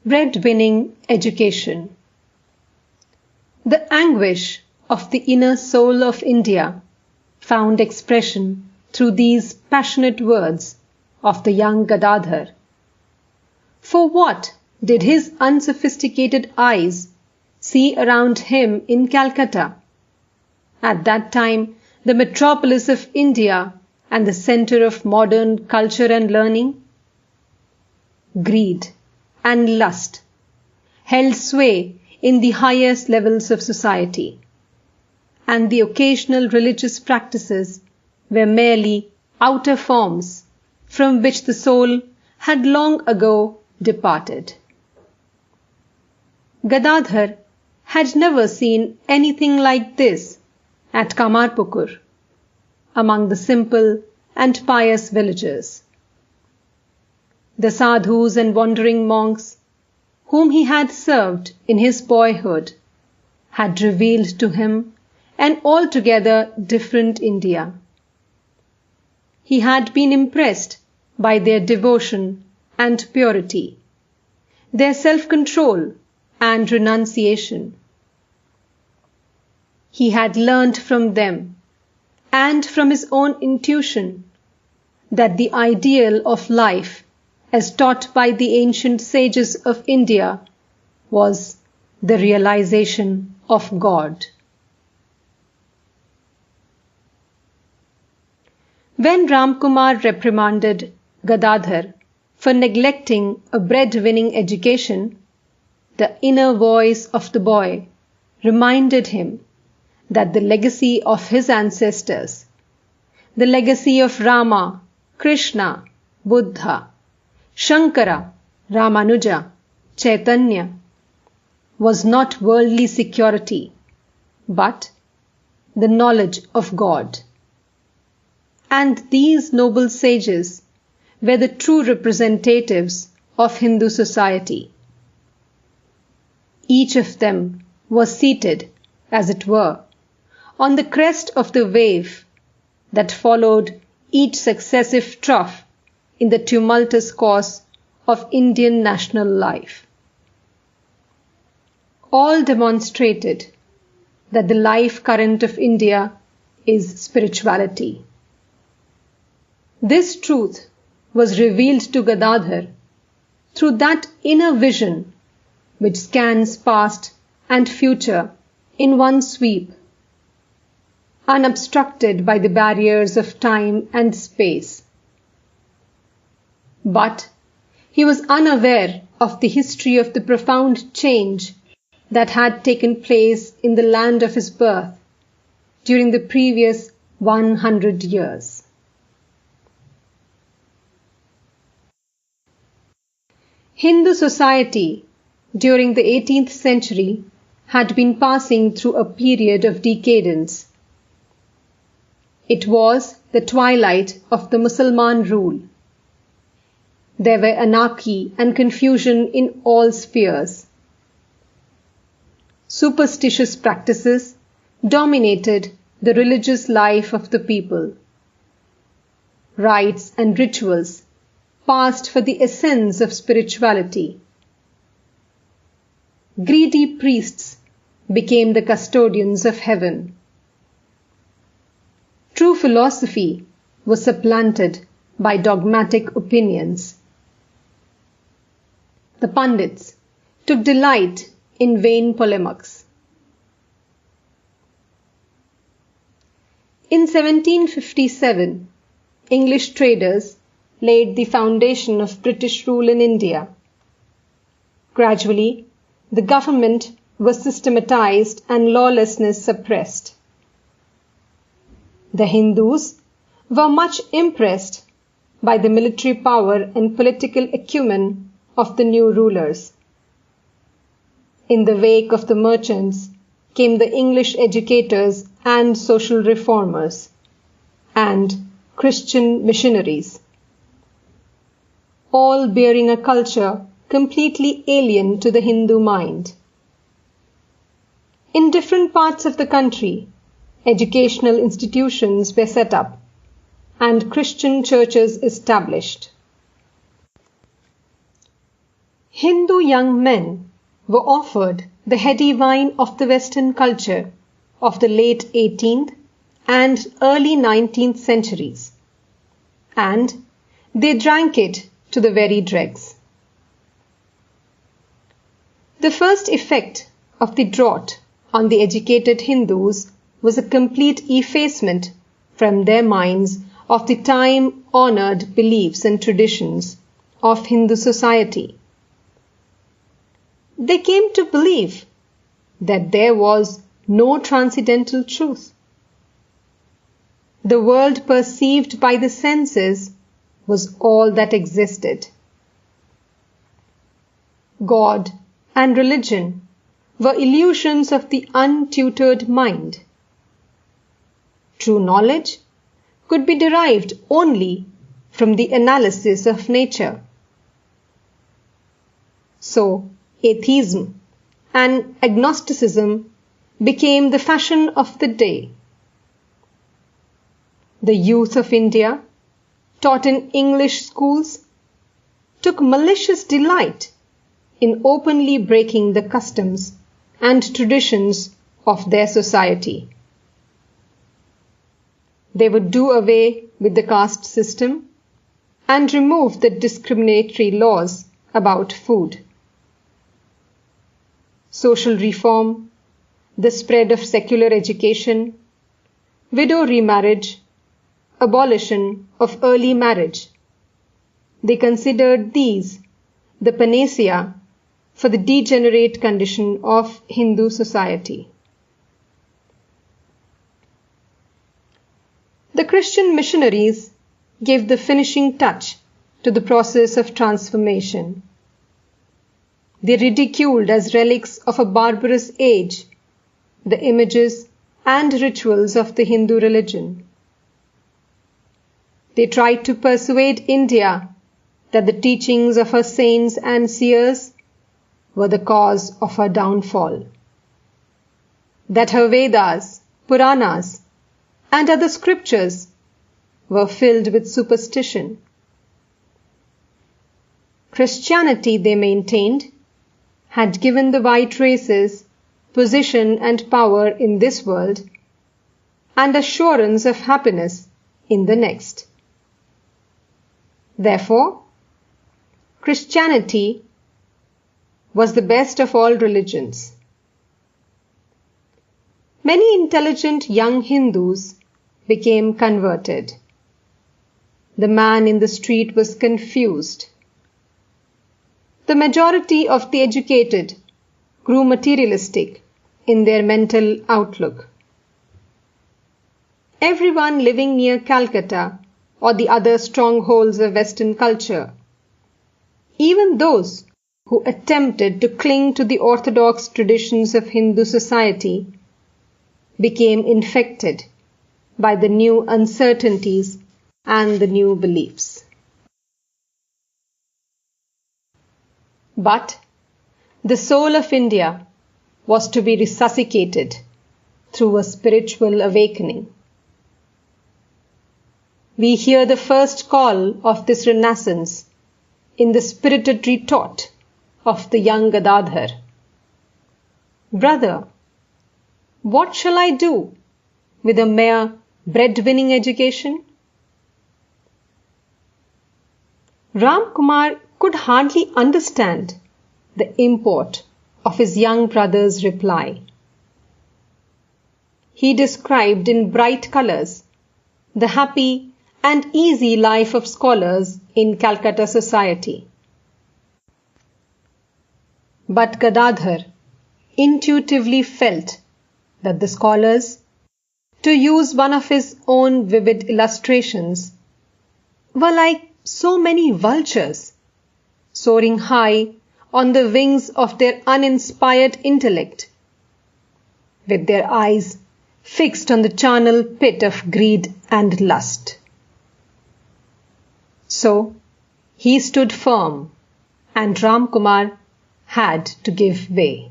Bread-winning education. The anguish of the inner soul of India found expression through these passionate words of the young Gadadhar. For what did his unsophisticated eyes see around him in Calcutta, at that time the metropolis of India and the center of modern culture and learning? Greed and lust held sway in the highest levels of society, and the occasional religious practices were merely outer forms from which the soul had long ago departed. Gadadhar had never seen anything like this at Kamarpukur, among the simple and pious villagers. The sadhus and wandering monks whom he had served in his boyhood had revealed to him an altogether different India. He had been impressed by their devotion and purity, their self-control and renunciation. He had learnt from them and from his own intuition that the ideal of life as taught by the ancient sages of India was the realization of God. When Ramkumar reprimanded Gadadhar for neglecting a bread-winning education, the inner voice of the boy reminded him that the legacy of his ancestors, the legacy of Rama, Krishna, Buddha, Shankara, Ramanuja, Chaitanya, was not worldly security, but the knowledge of God. And these noble sages were the true representatives of Hindu society. Each of them was seated, as it were, on the crest of the wave that followed each successive trough in the tumultuous course of Indian national life. All demonstrated that the life current of India is spirituality. This truth was revealed to Gadadhar through that inner vision which scans past and future in one sweep, unobstructed by the barriers of time and space. But he was unaware of the history of the profound change that had taken place in the land of his birth during the previous 100 years. Hindu society during the 18th century had been passing through a period of decadence. It was the twilight of the Mussalman rule. There were anarchy and confusion in all spheres. Superstitious practices dominated the religious life of the people. Rites and rituals passed for the essence of spirituality. Greedy priests became the custodians of heaven. True philosophy was supplanted by dogmatic opinions. The Pandits took delight in vain polemics. In 1757, English traders laid the foundation of British rule in India. Gradually, the government was systematized and lawlessness suppressed. The Hindus were much impressed by the military power and political acumen of the new rulers. In the wake of the merchants came the English educators and social reformers, and Christian missionaries, all bearing a culture completely alien to the Hindu mind. In different parts of the country, educational institutions were set up and Christian churches established. Hindu young men were offered the heady wine of the Western culture of the late 18th and early 19th centuries, and they drank it to the very dregs. The first effect of the draught on the educated Hindus was a complete effacement from their minds of the time-honored beliefs and traditions of Hindu society. They came to believe that there was no transcendental truth. The world perceived by the senses was all that existed. God and religion were illusions of the untutored mind. True knowledge could be derived only from the analysis of nature. So, atheism and agnosticism became the fashion of the day. The youth of India, taught in English schools, took malicious delight in openly breaking the customs and traditions of their society. They would do away with the caste system and remove the discriminatory laws about food. Social reform, the spread of secular education, widow remarriage, abolition of early marriage. They considered these the panacea for the degenerate condition of Hindu society. The Christian missionaries gave the finishing touch to the process of transformation. They ridiculed as relics of a barbarous age the images and rituals of the Hindu religion. They tried to persuade India that the teachings of her saints and seers were the cause of her downfall, that her Vedas, Puranas, and other scriptures were filled with superstition. Christianity, they maintained, had given the white races position and power in this world and assurance of happiness in the next. Therefore, Christianity was the best of all religions. Many intelligent young Hindus became converted. The man in the street was confused. The majority of the educated grew materialistic in their mental outlook. Everyone living near Calcutta or the other strongholds of Western culture, even those who attempted to cling to the orthodox traditions of Hindu society, became infected by the new uncertainties and the new beliefs. But the soul of India was to be resuscitated through a spiritual awakening. We hear the first call of this renaissance in the spirited retort of the young Gadadhar. Brother, what shall I do with a mere bread-winning education? Ram Kumar could hardly understand the import of his young brother's reply. He described in bright colors the happy and easy life of scholars in Calcutta society. But Gadadhar intuitively felt that the scholars, to use one of his own vivid illustrations, were like so many vultures, soaring high on the wings of their uninspired intellect, with their eyes fixed on the charnel pit of greed and lust. So he stood firm, and Ram Kumar had to give way.